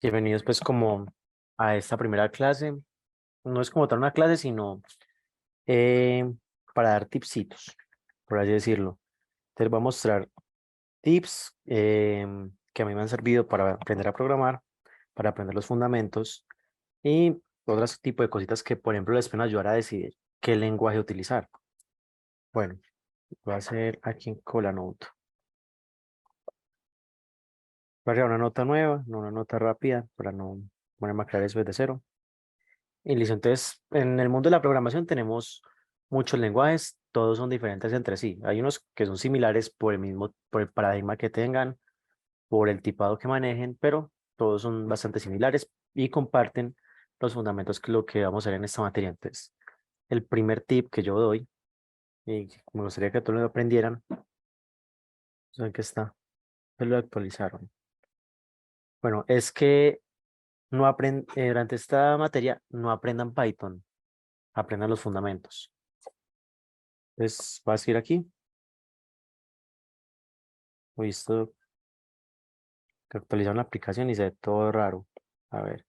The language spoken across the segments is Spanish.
Bienvenidos pues como a esta primera clase. No es como tal una clase, sino eh, para dar tipsitos, por así decirlo. Entonces voy a mostrar tips que a mí me han servido para aprender a programar, para aprender los fundamentos y otros tipos de cositas que, por ejemplo, les pueden ayudar a decidir qué lenguaje utilizar. Bueno, voy a hacer aquí en Colanote. Voy a crear una nota nueva, no una nota rápida, para no ponerme a crear eso desde cero. Y listo, entonces en el mundo de la programación tenemos muchos lenguajes, todos son diferentes entre sí. Hay unos que son similares por el paradigma que tengan, por el tipado que manejen, pero todos son bastante similares y comparten los fundamentos que lo que vamos a ver en esta materia. Entonces, el primer tip que yo doy, y que me gustaría que todos lo aprendieran, ¿saben qué está? Ya lo actualizaron. Bueno, es que durante esta materia no aprendan Python, aprendan los fundamentos. Entonces, vas a ir aquí. Visto que actualizaron la aplicación y se ve todo raro. A ver,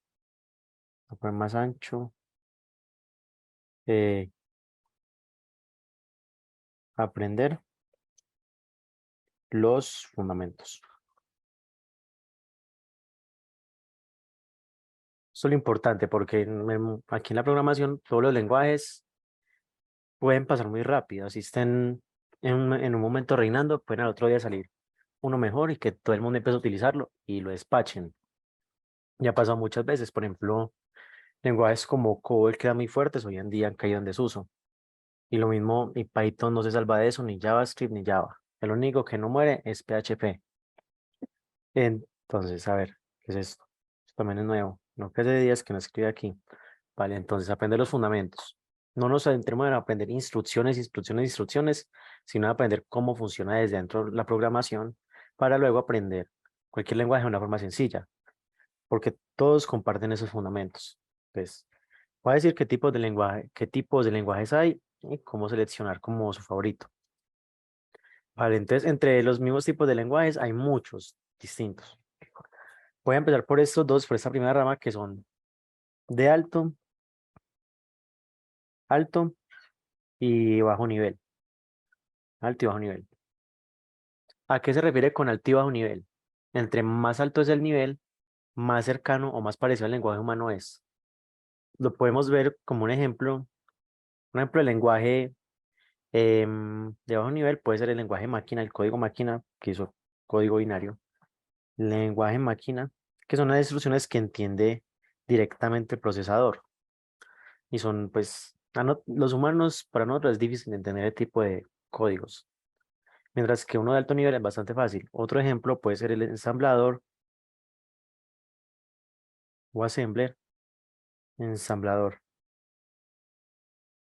voy a poner más ancho. eh, Aprender los fundamentos. Eso es lo importante porque aquí en la programación todos los lenguajes pueden pasar muy rápido. Si estén en un momento reinando, pueden al otro día salir uno mejor y que todo el mundo empiece a utilizarlo y lo despachen. Ya ha pasado muchas veces. Por ejemplo, lenguajes como COBOL que eran muy fuertes hoy en día han caído en desuso. Y lo mismo, y Python no se salva de eso, ni JavaScript ni Java. El único que no muere es PHP. Entonces, a ver, ¿qué es esto? Esto también es nuevo. No que hace días que no escribe aquí. Vale, entonces aprender los fundamentos. No nos centremos en aprender instrucciones, sino en aprender cómo funciona desde dentro la programación para luego aprender cualquier lenguaje de una forma sencilla, porque todos comparten esos fundamentos. Entonces, voy a decir qué tipos de lenguajes hay y cómo seleccionar como su favorito. Vale, entonces entre los mismos tipos de lenguajes hay muchos distintos. Voy a empezar por estos dos, por esta primera rama que son de alto y bajo nivel. Alto y bajo nivel. ¿A qué se refiere con alto y bajo nivel? Entre más alto es el nivel, más cercano o más parecido al lenguaje humano es. Lo podemos ver como un ejemplo de lenguaje de bajo nivel puede ser el lenguaje máquina, el código máquina, que es código binario. Lenguaje máquina, que son las instrucciones que entiende directamente el procesador. Y son, pues, los humanos, para nosotros es difícil entender el tipo de códigos. Mientras que uno de alto nivel es bastante fácil. Otro ejemplo puede ser el ensamblador o assembler. Ensamblador, a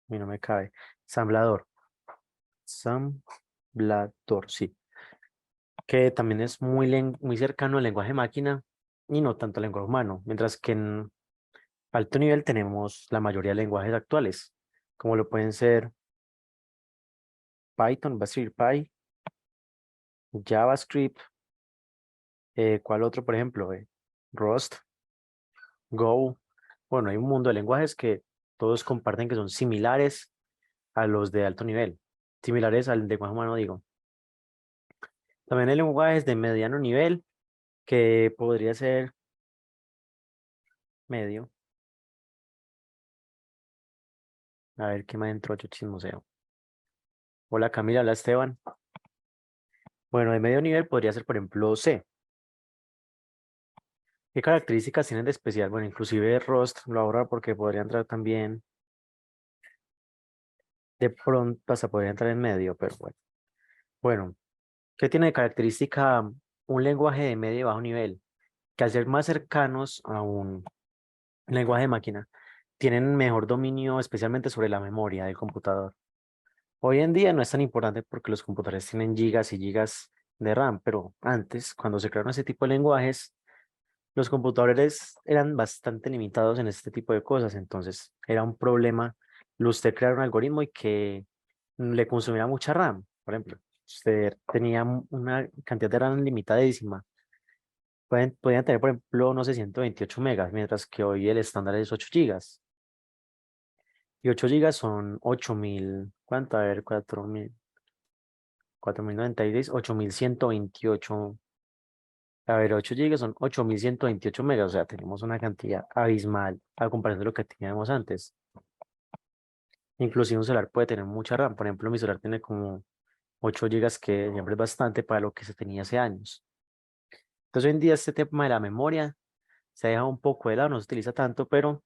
mí no me cabe. Ensamblador, ensamblador, sí. Que también es muy cercano al lenguaje máquina y no tanto al lenguaje humano. Mientras que en alto nivel tenemos la mayoría de lenguajes actuales, como lo pueden ser Python, va a ser Py, JavaScript, ¿cuál otro, por ejemplo? Rust, Go. Bueno, hay un mundo de lenguajes que todos comparten que son similares a los de alto nivel, similares al lenguaje humano, digo. También hay lenguajes de mediano nivel, que podría ser medio. A ver qué más entró yo chismoseo. Hola Camila, hola Esteban. Bueno, de medio nivel podría ser, por ejemplo, C. ¿Qué características tienen de especial? Bueno, inclusive Rust lo ahorra porque podría entrar también, de pronto hasta podría entrar en medio, pero bueno. Bueno, ¿qué tiene de característica un lenguaje de medio y bajo nivel? Que al ser más cercanos a un lenguaje de máquina, tienen mejor dominio especialmente sobre la memoria del computador. Hoy en día no es tan importante porque los computadores tienen gigas y gigas de RAM, pero antes, cuando se crearon ese tipo de lenguajes, los computadores eran bastante limitados en este tipo de cosas, entonces era un problema usted crear un algoritmo y que le consumiera mucha RAM. Por ejemplo, usted tenía una cantidad de RAM limitadísima Podrían tener, por ejemplo, no sé, 128 megas, mientras que hoy el estándar es 8 gigas. Y 8 gigas son 8000, ¿cuánto? A ver, 4096, 8128. A ver, 8 gigas son 8128 megas, o sea, tenemos una cantidad abismal a comparación de lo que teníamos antes. Inclusive un celular puede tener mucha RAM, por ejemplo, mi celular tiene como 8 gigas, que siempre es bastante para lo que se tenía hace años. Entonces, hoy en día este tema de la memoria se ha dejado un poco de lado, no se utiliza tanto, pero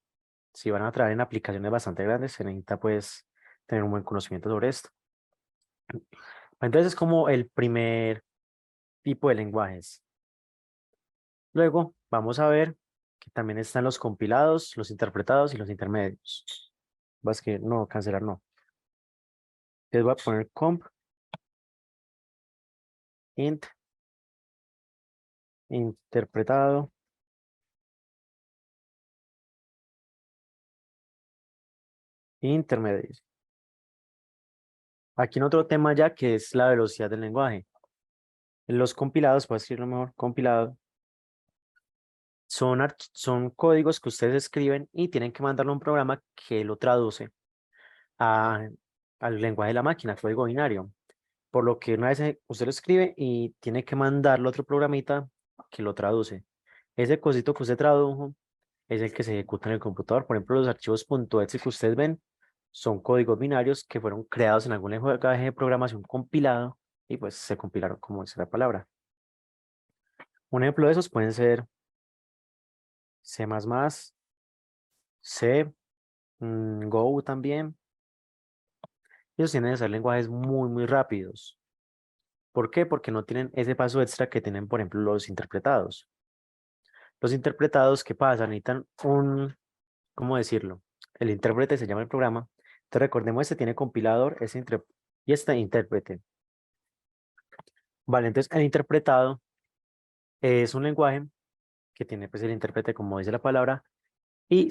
si van a trabajar en aplicaciones bastante grandes, se necesita pues tener un buen conocimiento sobre esto. Entonces es como el primer tipo de lenguajes. Luego vamos a ver que también están los compilados, los interpretados y los intermedios. Vas que no, cancelar no. Les voy a poner comp, int, interpretado, intermedio. Aquí en otro tema ya que es la velocidad del lenguaje. Los compilados, puedo decirlo mejor, compilado, son códigos que ustedes escriben y tienen que mandarlo a un programa que lo traduce a- al lenguaje de la máquina, código binario. Por lo que una vez usted lo escribe y tiene que mandarlo a otro programita que lo traduce. Ese cosito que usted tradujo es el que se ejecuta en el computador. Por ejemplo, los archivos .exe que ustedes ven son códigos binarios que fueron creados en algún lenguaje de programación compilado y pues se compilaron como dice la palabra. Un ejemplo de esos pueden ser C++, C, Go también. Ellos tienen que ser lenguajes muy, muy rápidos. ¿Por qué? Porque no tienen ese paso extra que tienen, por ejemplo, los interpretados. Los interpretados, ¿qué pasa? Necesitan ¿cómo decirlo? El intérprete se llama el programa. Entonces recordemos, este tiene compilador, y este intérprete. Vale, entonces el interpretado es un lenguaje que tiene pues el intérprete, como dice la palabra, y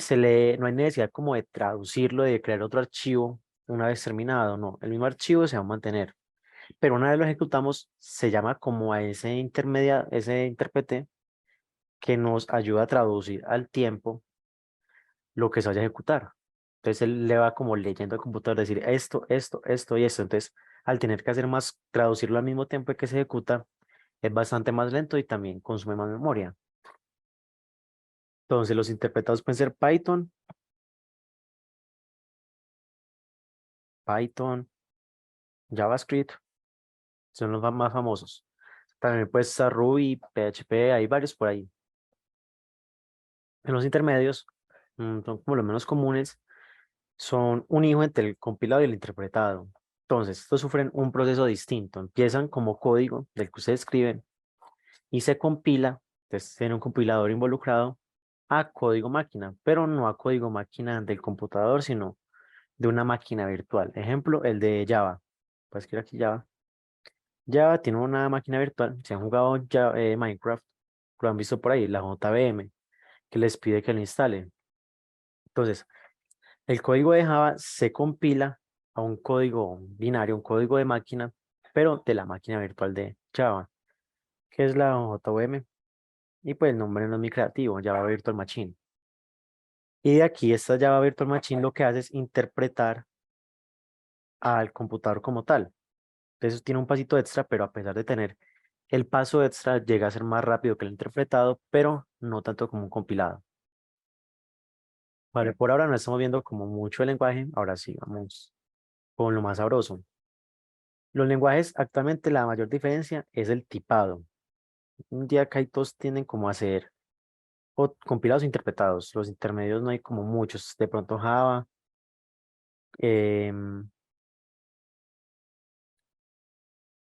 no hay necesidad como de traducirlo, de crear otro archivo una vez terminado, no, el mismo archivo se va a mantener. Pero una vez lo ejecutamos, se llama como a ese intérprete que nos ayuda a traducir al tiempo lo que se vaya a ejecutar. Entonces él le va como leyendo al computador, decir esto, esto, esto y esto. Entonces, al tener que hacer más, traducirlo al mismo tiempo que se ejecuta, es bastante más lento y también consume más memoria. Entonces, los interpretados pueden ser Python, JavaScript, son los más famosos. También puede estar Ruby, PHP, hay varios por ahí. En los intermedios, son como los menos comunes, son un hijo entre el compilado y el interpretado. Entonces, estos sufren un proceso distinto. Empiezan como código del que ustedes escriben y se compila, entonces tiene un compilador involucrado a código máquina, pero no a código máquina del computador, sino de una máquina virtual. Ejemplo, el de Java. Pues escribir aquí Java. Java tiene una máquina virtual. Si han jugado Minecraft, lo han visto por ahí, la JVM, que les pide que lo instale. Entonces, el código de Java se compila a un código binario, un código de máquina, pero de la máquina virtual de Java, que es la JVM. Y pues el nombre no es muy creativo, Java Virtual Machine. Y de aquí esta Java Virtual Machine lo que hace es interpretar al computador como tal. Entonces tiene un pasito extra, pero a pesar de tener el paso extra, llega a ser más rápido que el interpretado, pero no tanto como un compilado. Vale, por ahora no estamos viendo como mucho el lenguaje, ahora sí, vamos con lo más sabroso. Los lenguajes actualmente la mayor diferencia es el tipado. Un día que hay todos tienden como a ser o compilados o interpretados. Los intermedios no hay como muchos. De pronto Java, em,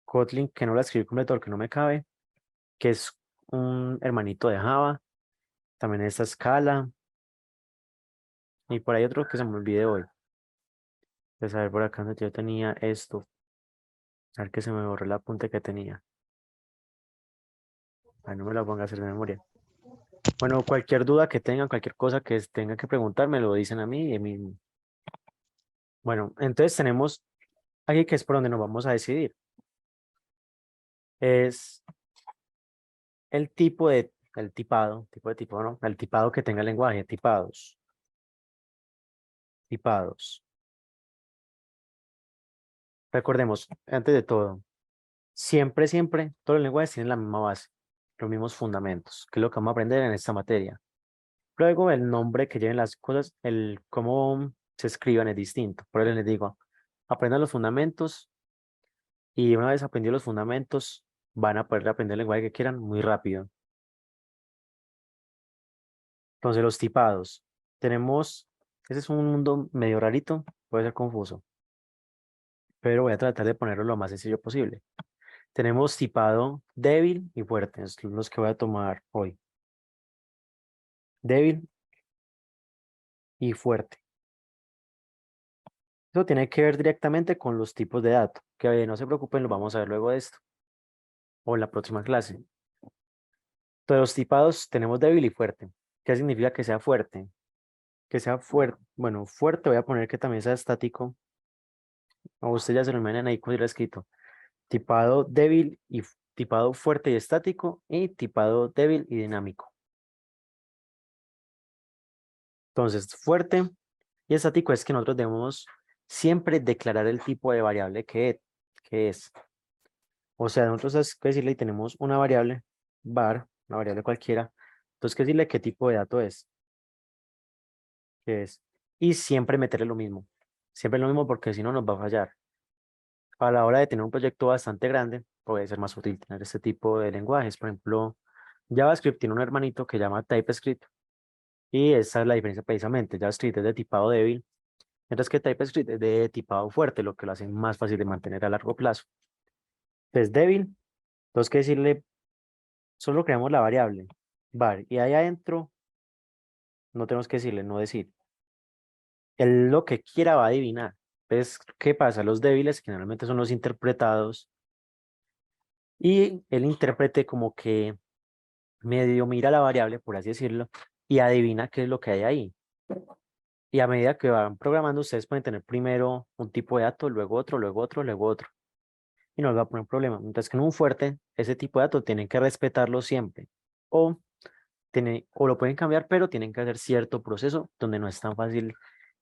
Kotlin, que no la escribí completo porque no me cabe, que es un hermanito de Java. También está Scala. Y por ahí otro que se me olvide hoy. Pues a ver por acá donde yo tenía esto. A ver que se me borró el apunte que tenía. Ay, no me la ponga a hacer de memoria. Bueno, cualquier duda que tengan, cualquier cosa que tengan que preguntar, me lo dicen a mí y a mí. Bueno, entonces tenemos aquí que es por donde nos vamos a decidir. Es el tipo de el tipado, tipo de tipo, no, el tipado que tenga el lenguaje, tipados, tipados. Recordemos, antes de todo, siempre, todos los lenguajes tienen la misma base, los mismos fundamentos, que es lo que vamos a aprender en esta materia. Luego, el nombre que lleven las cosas, el cómo se escriban es distinto. Por eso les digo, aprendan los fundamentos y una vez aprendidos los fundamentos, van a poder aprender el lenguaje que quieran muy rápido. Entonces, los tipados. Tenemos, ese es un mundo medio rarito, puede ser confuso, pero voy a tratar de ponerlo lo más sencillo posible. Tenemos tipado débil y fuerte, es los que voy a tomar hoy. Débil y fuerte. Eso tiene que ver directamente con los tipos de datos, que no se preocupen, lo vamos a ver luego de esto, o en la próxima clase. Entonces, los tipados tenemos débil y fuerte. ¿Qué significa que sea fuerte? Que sea fuerte, bueno, fuerte voy a poner que también sea estático, o usted ya se lo imaginan ahí con el escrito. Tipado débil y tipado fuerte y estático y tipado débil y dinámico. Entonces, fuerte y estático es que nosotros debemos siempre declarar el tipo de variable que es. O sea, nosotros es que decirle y tenemos una variable var, una variable cualquiera. Entonces, que decirle qué tipo de dato es, que es. Y siempre meterle lo mismo. Siempre lo mismo porque si no nos va a fallar. A la hora de tener un proyecto bastante grande, puede ser más útil tener este tipo de lenguajes. Por ejemplo, JavaScript tiene un hermanito que llama TypeScript. Y esa es la diferencia precisamente. JavaScript es de tipado débil, mientras que TypeScript es de tipado fuerte, lo que lo hace más fácil de mantener a largo plazo. Es débil, entonces que decirle, solo creamos la variable var y ahí adentro no tenemos que decirle, no decir. Él lo que quiera va a adivinar. Entonces, ¿qué pasa? Los débiles generalmente son los interpretados y el intérprete como que medio mira la variable, por así decirlo, y adivina qué es lo que hay ahí. Y a medida que van programando, ustedes pueden tener primero un tipo de dato, luego otro, luego otro, luego otro. Y no les va a poner problema. Mientras que en un fuerte, ese tipo de datos tienen que respetarlo siempre. O, o lo pueden cambiar, pero tienen que hacer cierto proceso donde no es tan fácil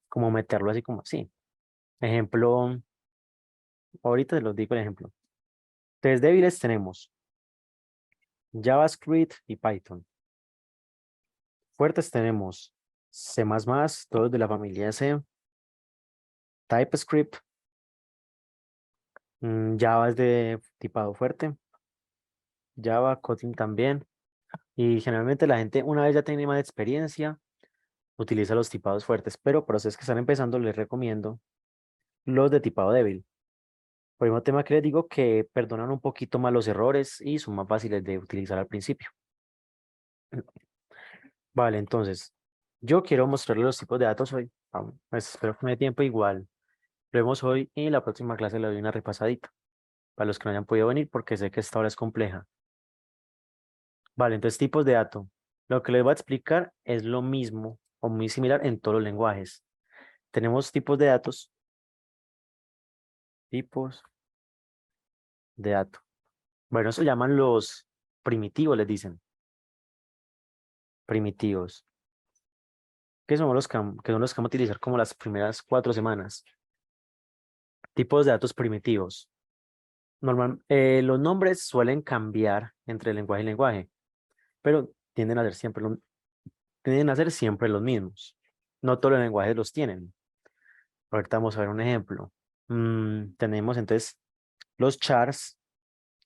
como meterlo así como así. Ejemplo, ahorita les los digo el ejemplo. Tres débiles tenemos JavaScript y Python. Fuertes tenemos C++, todos de la familia C, TypeScript, Java es de tipado fuerte, Java, Kotlin también. Y generalmente la gente, una vez ya tiene más experiencia, utiliza los tipados fuertes, pero para ustedes que están empezando, les recomiendo los de tipado débil. Por el mismo tema que les digo que perdonan un poquito más los errores y son más fáciles de utilizar al principio. Vale, entonces, yo quiero mostrarles los tipos de datos hoy. Pues espero que me dé tiempo igual. Lo vemos hoy y en la próxima clase le doy una repasadita para los que no hayan podido venir porque sé que esta hora es compleja. Vale, entonces tipos de datos. Lo que les voy a explicar es lo mismo o muy similar en todos los lenguajes. Tenemos tipos de datos, tipos de datos. Bueno, eso llaman los primitivos, les dicen, primitivos, que son que son los que vamos a utilizar como las primeras 4 semanas. Tipos de datos primitivos. Los nombres suelen cambiar entre lenguaje y lenguaje, pero tienden a ser siempre los mismos. No todos los lenguajes los tienen. Ahorita vamos a ver un ejemplo. Tenemos entonces los chars,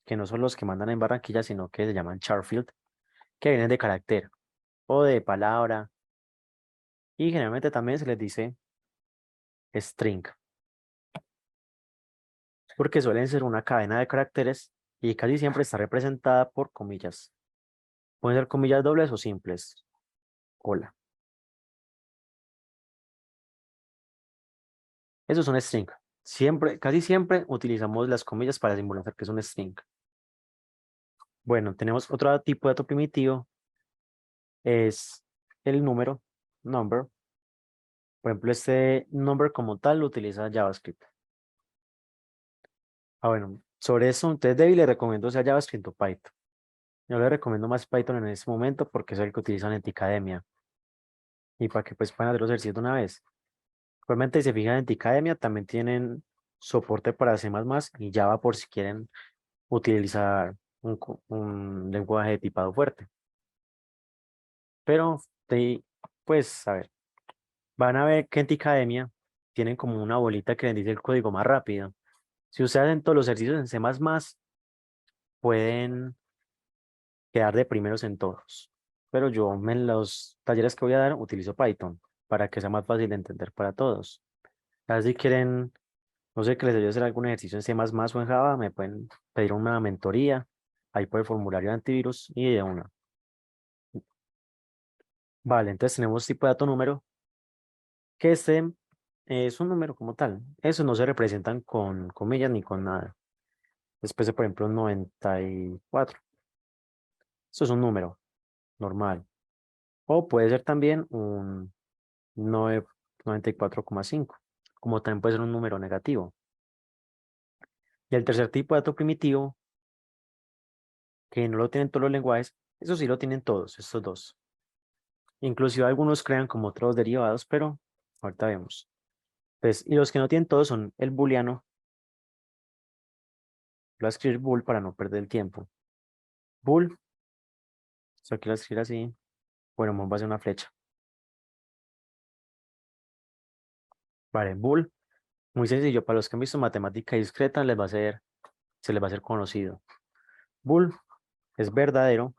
que no son los que mandan en Barranquilla, sino que se llaman char field, que vienen de carácter o de palabra, y generalmente también se les dice string, porque suelen ser una cadena de caracteres y casi siempre está representada por comillas. Pueden ser comillas dobles o simples. Hola. Eso es un string. Siempre, casi siempre utilizamos las comillas para simbolizar que es un string. Bueno, tenemos otro tipo de dato primitivo, es el número, number. Por ejemplo, este number como tal lo utiliza JavaScript. Bueno, sobre eso, entonces Debbie le recomiendo sea JavaScript o Python. Yo le recomiendo más Python en este momento porque es el que utilizan en Ticademia y para que pues puedan hacer los ejercicios de una vez. Igualmente, si se fijan en Ticademia, también tienen soporte para C++ y Java por si quieren utilizar un lenguaje de tipado fuerte. Pero, pues, a ver, van a ver que en Ticademia tienen como una bolita que les dice el código más rápido. Si ustedes hacen todos los ejercicios en C++, pueden quedar de primeros en todos. Pero yo en los talleres que voy a dar utilizo Python para que sea más fácil de entender para todos. Así si quieren, no sé, que les ayude a hacer algún ejercicio en C++ o en Java, me pueden pedir una mentoría ahí por el formulario de antivirus y de una. Vale, entonces tenemos tipo de dato número, que este es un número como tal. Eso no se representan con comillas ni con nada. Después de, por ejemplo, un 94. Eso es un número normal. O puede ser también un 94,5, como también puede ser un número negativo. Y el tercer tipo de dato primitivo, que no lo tienen todos los lenguajes, eso sí lo tienen todos, estos dos. Inclusive algunos crean como otros derivados, pero ahorita vemos. Entonces, y los que no tienen todos son el booleano. Voy a escribir bool para no perder el tiempo. Bool, esto aquí lo voy a escribir así. Bueno, vamos a hacer una flecha. Vale, bool, muy sencillo. Para los que han visto matemática discreta, se les va a hacer conocido. Bool es verdadero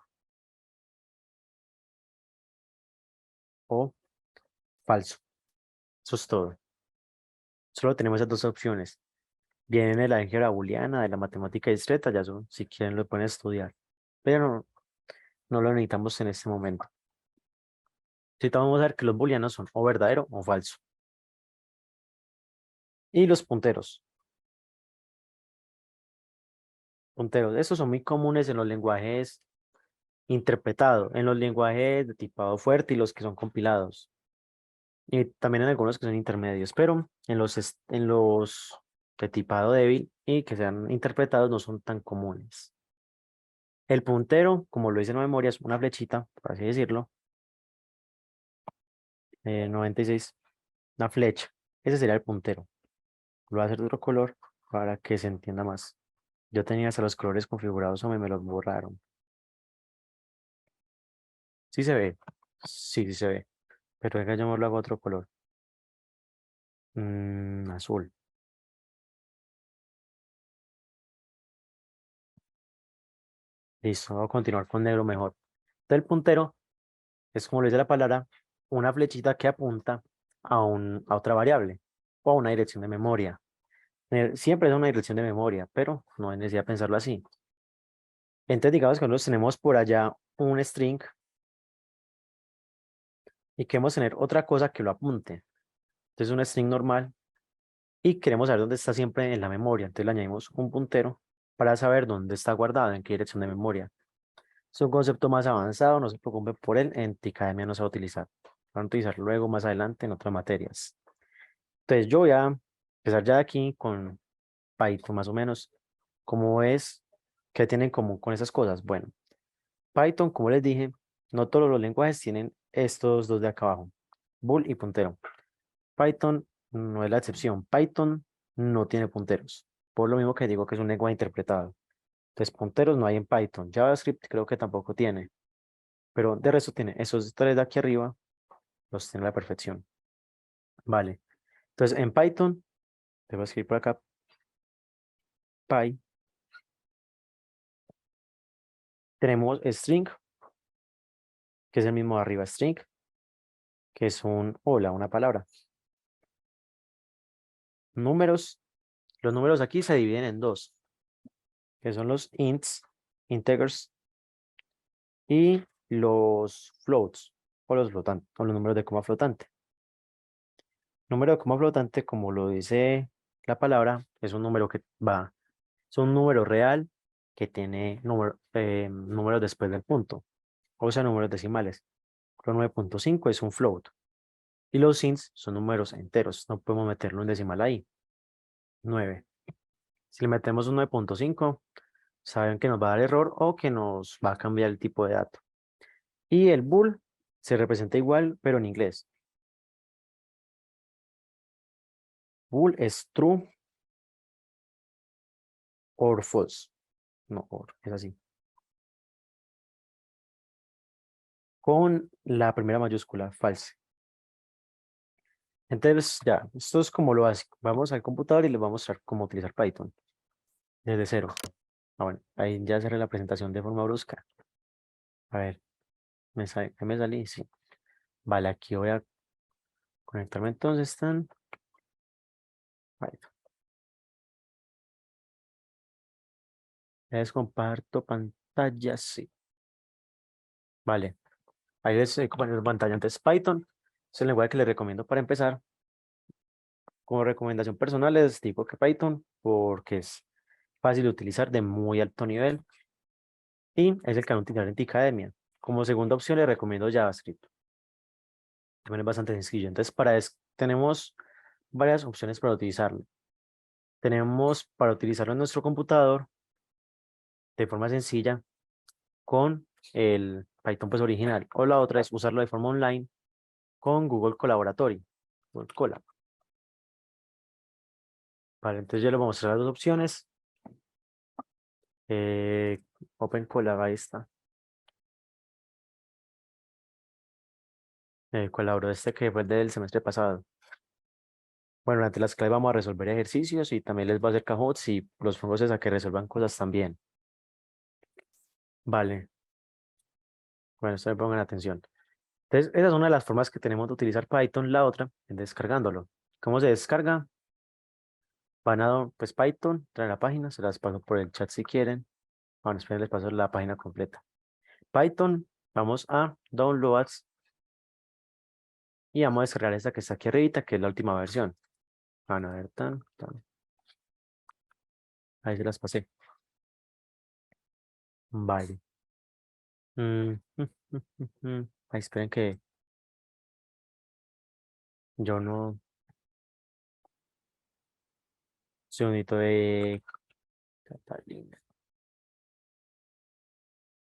o falso. Eso es todo. Solo tenemos esas dos opciones. Vienen de la álgebra booleana, de la matemática discreta, ya son, si quieren lo pueden estudiar. Pero no lo necesitamos en este momento. Si vamos a ver que los booleanos son o verdadero o falso. Y los punteros. Punteros, estos son muy comunes en los lenguajes interpretados, en los lenguajes de tipado fuerte y los que son compilados. Y también en algunos que son intermedios, pero en los de tipado débil y que sean interpretados no son tan comunes. El puntero, como lo dice en la memoria, es una flechita, por así decirlo, 96, una flecha. Ese sería el puntero. Lo voy a hacer de otro color para que se entienda más. Yo tenía hasta los colores configurados o me los borraron. Sí se ve. Sí, sí se ve. Pero venga, yo me lo hago otro color. Azul. Listo, voy a continuar con negro mejor. Entonces, el puntero es, como lo dice la palabra, una flechita que apunta a otra variable o a una dirección de memoria. Siempre es una dirección de memoria, pero no hay necesidad de pensarlo así. Entonces, digamos que nosotros tenemos por allá un string y queremos tener otra cosa que lo apunte. Entonces, un string normal y queremos saber dónde está siempre en la memoria. Entonces, le añadimos un puntero para saber dónde está guardado, en qué dirección de memoria. Es un concepto más avanzado, no se preocupe por él, en Ticademia no se va a utilizar. Van a utilizar luego más adelante en otras materias. Entonces, yo voy a empezar ya aquí con Python más o menos. ¿Cómo es? ¿Qué tienen en común con esas cosas? Bueno, Python, como les dije, no todos los lenguajes tienen estos dos de acá abajo, bool y puntero. Python no es la excepción. Python no tiene punteros, por lo mismo que digo que es un lenguaje interpretado. Entonces, punteros no hay en Python. JavaScript creo que tampoco tiene, pero de resto tiene esos tres de aquí arriba, los tiene a la perfección. Vale. Entonces, en Python, te voy a escribir por acá, Py, tenemos string, que es el mismo de arriba, string, que es un hola, una palabra. Números, los números aquí se dividen en dos, que son los ints, integers, y los floats, o los flotantes, o los números de coma flotante. Número de coma flotante, como lo dice la palabra, es un número que va, es un número real que tiene números después del punto, o sea, números decimales. Lo 9,5 es un float. Y los ints son números enteros, no podemos meterlo en decimal ahí. 9. Si le metemos un 9,5, saben que nos va a dar error o que nos va a cambiar el tipo de dato. Y el bool se representa igual, pero en inglés. Bool es true or false. No, or, es así. Con la primera mayúscula, false. Entonces, ya, esto es como lo básico. Vamos al computador y les voy a mostrar cómo utilizar Python desde cero. Ah, bueno, ahí ya cerré la presentación de forma brusca. A ver, ¿qué me salí? Sí. Vale, aquí voy a conectarme entonces. Están Python. Les comparto pantalla, sí. Vale, ahí les comparto pantalla. Entonces, Python es el lenguaje que les recomiendo para empezar. Como recomendación personal les digo que Python porque es fácil de utilizar, de muy alto nivel y es el que van a utilizar en tu academia. Como segunda opción les recomiendo JavaScript. También es bastante sencillo. Entonces, tenemos varias opciones para utilizarlo. Tenemos para utilizarlo en nuestro computador de forma sencilla con el Python pues original. O la otra es usarlo de forma online con Google Colaboratory. Google Colab. Vale, entonces yo les voy a mostrar las dos opciones. Eh, Open Colab, ahí está. Colaboró este que fue el del semestre pasado. Bueno, durante las clases vamos a resolver ejercicios y también les va a hacer cajots y los pongo a que resuelvan cosas también. Vale, bueno, ustedes pongan atención. Entonces, esa es una de las formas que tenemos de utilizar Python. La otra es descargándolo. ¿Cómo se descarga? Van a, pues Python, trae la página, se las paso por el chat si quieren. Bueno, esperen, les paso la página completa. Python, vamos a Downloads y vamos a descargar esta que está aquí arribita, que es la última versión. Van a ver, ahí se las pasé. Vale. Ahí esperen que yo no soy unito de Catalina.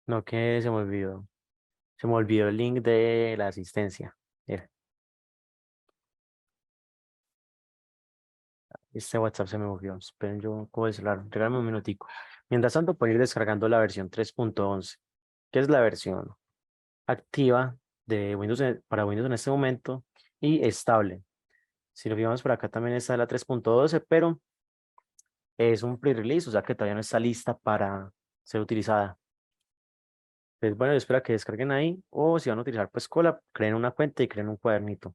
No, que se me olvidó. Se me olvidó el link de la asistencia. Mira, este WhatsApp se me movió. Esperen, yo como el celular. Regálame un minutico. Mientras tanto, pueden ir descargando la versión 3.11, que es la versión activa de Windows para Windows en este momento y estable. Si lo fijamos por acá también está la 3.12, pero es un pre-release, o sea que todavía no está lista para ser utilizada. Pues bueno, yo espero que descarguen ahí o si van a utilizar pues Colab, creen una cuenta y creen un cuadernito.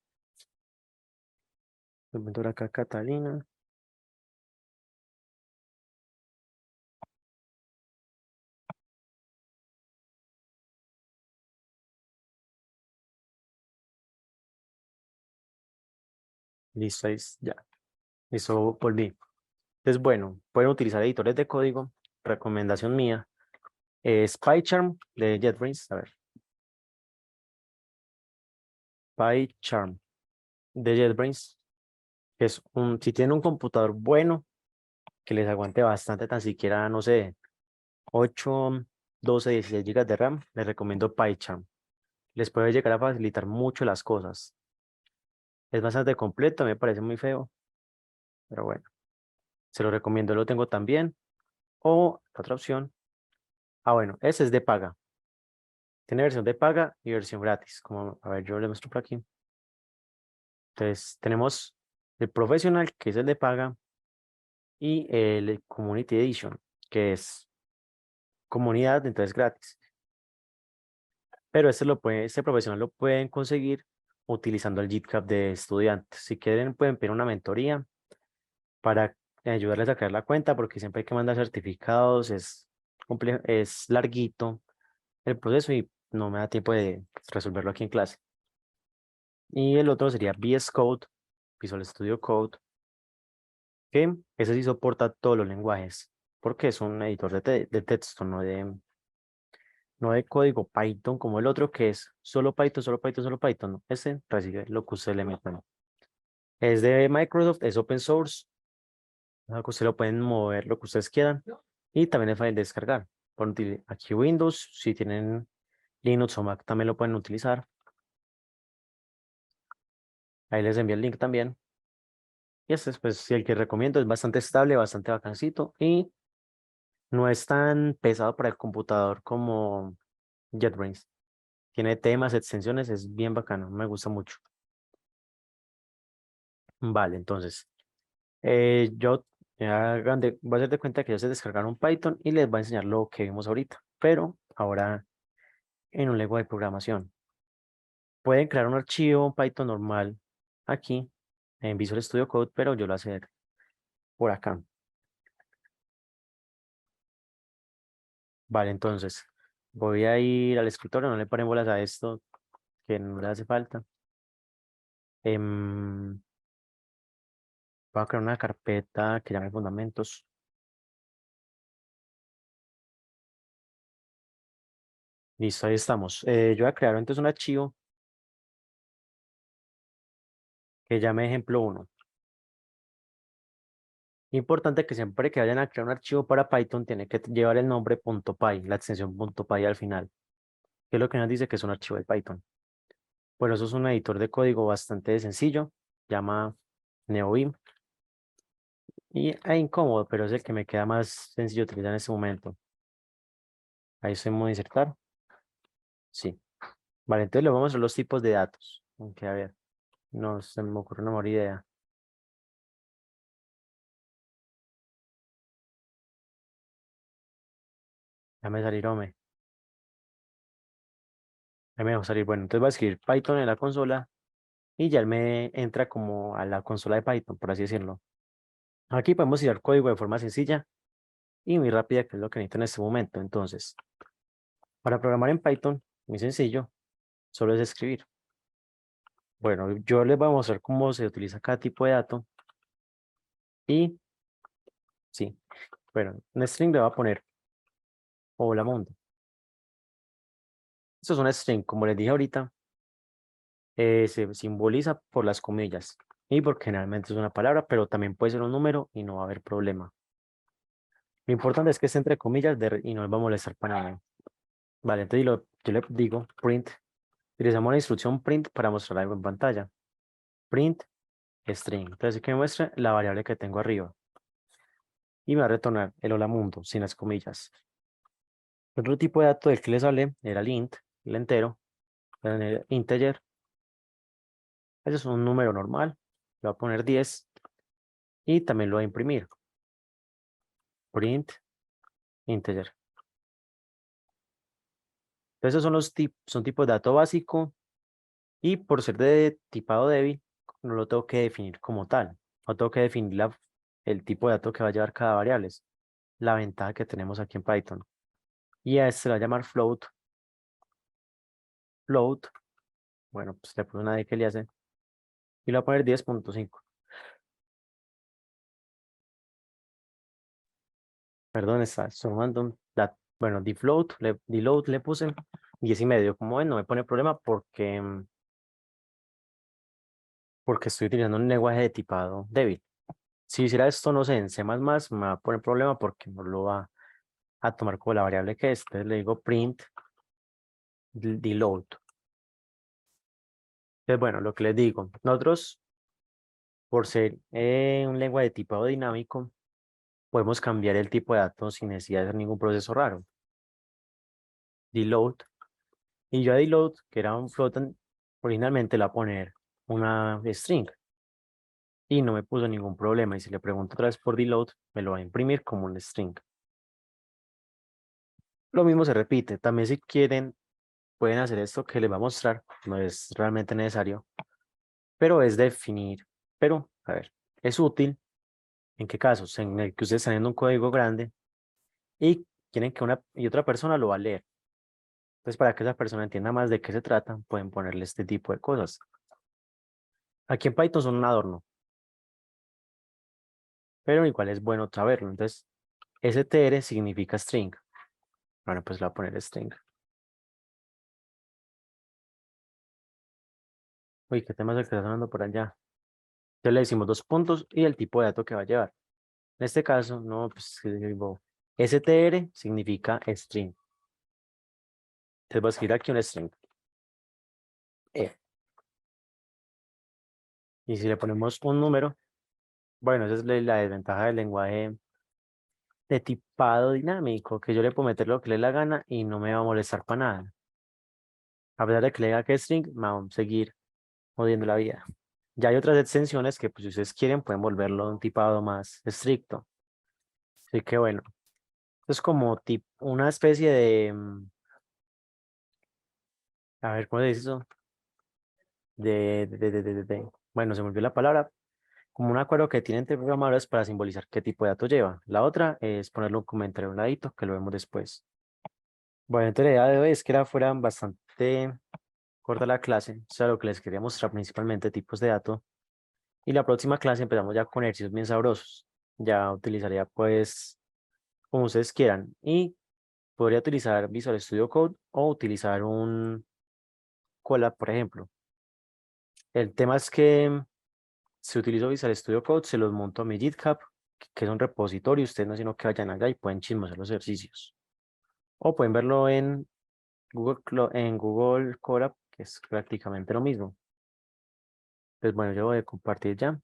Voy a meter acá Catalina. Listo, ahí ya. Listo, volví. Entonces, bueno, pueden utilizar editores de código. Recomendación mía es PyCharm de JetBrains. A ver, PyCharm de JetBrains, que es si tienen un computador bueno, que les aguante bastante, tan siquiera, no sé, 8 12 16 gigas de RAM, les recomiendo PyCharm. Les puede llegar a facilitar mucho las cosas. Es bastante completo, me parece muy feo, pero bueno, se lo recomiendo, lo tengo también. O la otra opción, bueno, ese es de paga. Tiene versión de paga y versión gratis. Como, a ver, yo le muestro por aquí. Entonces, tenemos el Professional, que es el de paga, y el Community Edition, que es comunidad, entonces gratis. Pero este profesional lo pueden conseguir utilizando el GitHub de estudiantes. Si quieren, pueden pedir una mentoría para ayudarles a crear la cuenta, porque siempre hay que mandar certificados, es complejo, es larguito el proceso y no me da tiempo de resolverlo aquí en clase. Y el otro sería VS Code, Visual Studio Code, que ese sí soporta todos los lenguajes, porque es un editor de texto, no de código Python como el otro que es solo Python, solo Python, solo Python. No, ese recibe lo que usted le meta. Es de Microsoft, es open source, o sea, que usted lo pueden mover lo que ustedes quieran Y también es fácil de descargar. Aquí Windows, si tienen Linux o Mac también lo pueden utilizar. Ahí les envío el link también. Y este es pues el que recomiendo, es bastante estable, bastante bacancito y no es tan pesado para el computador como JetBrains. Tiene temas, extensiones, es bien bacano, me gusta mucho. Vale, entonces, yo voy a hacer de cuenta que ya se descargaron Python y les voy a enseñar lo que vimos ahorita, pero ahora en un lenguaje de programación. Pueden crear un archivo Python normal aquí en Visual Studio Code, pero yo lo voy a hacer por acá. Vale, entonces voy a ir al escritorio, no le paren bolas a esto que no le hace falta. Voy a crear una carpeta que llame fundamentos. Listo, ahí estamos. Yo voy a crear entonces un archivo que llame ejemplo 1. Importante que siempre que vayan a crear un archivo para Python tiene que llevar el nombre .py, la extensión .py al final, que es lo que nos dice que es un archivo de Python. Bueno, eso es un editor de código bastante sencillo, llama NeoVim y es incómodo, pero es el que me queda más sencillo utilizar en este momento. Ahí estoy en modo insertar. Sí. Vale, entonces le vamos a ver los tipos de datos. Aunque a ver, no se me ocurre una mejor idea. Déjame salir, hombre. Ahí me va a salir. Bueno, entonces voy a escribir Python en la consola y ya él me entra como a la consola de Python, por así decirlo. Aquí podemos tirar código de forma sencilla y muy rápida, que es lo que necesito en este momento. Entonces, para programar en Python, muy sencillo, solo es escribir. Bueno, yo les voy a mostrar cómo se utiliza cada tipo de dato y sí, bueno, en string le voy a poner hola mundo. Esto es una string, como les dije ahorita, se simboliza por las comillas y porque generalmente es una palabra, pero también puede ser un número y no va a haber problema. Lo importante es que esté entre comillas y no les va a molestar para nada. Vale, entonces yo le digo print, utilizamos la instrucción print para mostrar algo en pantalla. Print string, entonces que me muestra la variable que tengo arriba y me va a retornar el hola mundo sin las comillas. Otro tipo de dato del que les hablé era el int, el entero, el integer. Ese es un número normal, le voy a poner 10 y también lo voy a imprimir. Print integer. Entonces, esos son son tipos de dato básico y por ser de tipado débil, no lo tengo que definir como tal. No tengo que definir el tipo de dato que va a llevar cada variable. Es la ventaja que tenemos aquí en Python. Y a este se le va a llamar float. Float, bueno, pues le pongo una D que le hace y le voy a poner 10.5. Perdón, está sumando un bueno, deload le puse 10.5. Como ven, no me pone problema porque estoy utilizando un lenguaje de tipado débil. Si hiciera esto, no sé, en C++, me va a poner problema porque no lo va a tomar como la variable que es. Entonces le digo print deload. Entonces, bueno, lo que les digo, nosotros, por ser un lenguaje de tipado dinámico, podemos cambiar el tipo de datos sin necesidad de hacer ningún proceso raro. Deload. Y yo a deload, que era un float, originalmente le voy a poner una string y no me puso ningún problema. Y si le pregunto otra vez por deload, me lo va a imprimir como un string. Lo mismo se repite. También si quieren, pueden hacer esto que les va a mostrar. No es realmente necesario, pero es definir. Pero, a ver, es útil. ¿En qué casos? En el que ustedes están viendo un código grande y quieren que una y otra persona lo va a leer. Entonces, para que esa persona entienda más de qué se trata, pueden ponerle este tipo de cosas. Aquí en Python son un adorno, pero igual es bueno saberlo. Entonces, str significa string. Bueno, pues le voy a poner string. Uy, ¿qué tema es el que está sonando por allá? Entonces le decimos 2 puntos y el tipo de dato que va a llevar. En este caso, no, pues, str significa string. Entonces voy a escribir aquí un string. Y si le ponemos un número, bueno, esa es la desventaja del lenguaje de tipado dinámico, que yo le puedo meter lo que le dé la gana y no me va a molestar para nada. A pesar de que le diga que es string, me va a seguir jodiendo la vida. Ya hay otras extensiones que, pues, si ustedes quieren, pueden volverlo un tipado más estricto. Así que bueno, es como una especie de, a ver, ¿cómo se dice eso? Bueno, se me olvidó la palabra, como un acuerdo que tienen entre programadores para simbolizar qué tipo de datos lleva. La otra es ponerle un comentario a un ladito, que lo vemos después. Bueno, entonces la idea de hoy es que fuera bastante corta la clase, o sea, lo que les quería mostrar principalmente tipos de datos. Y la próxima clase empezamos ya con ejercicios bien sabrosos. Ya utilizaría pues como ustedes quieran. Y podría utilizar Visual Studio Code o utilizar un Colab, por ejemplo. El tema es que si utilizo Visual Studio Code, se los monto a mi GitHub, que es un repositorio. Ustedes no sino que vayan allá y pueden chismosear los ejercicios. O pueden verlo en en Google Colab, que es prácticamente lo mismo. Pues bueno, yo voy a compartir ya.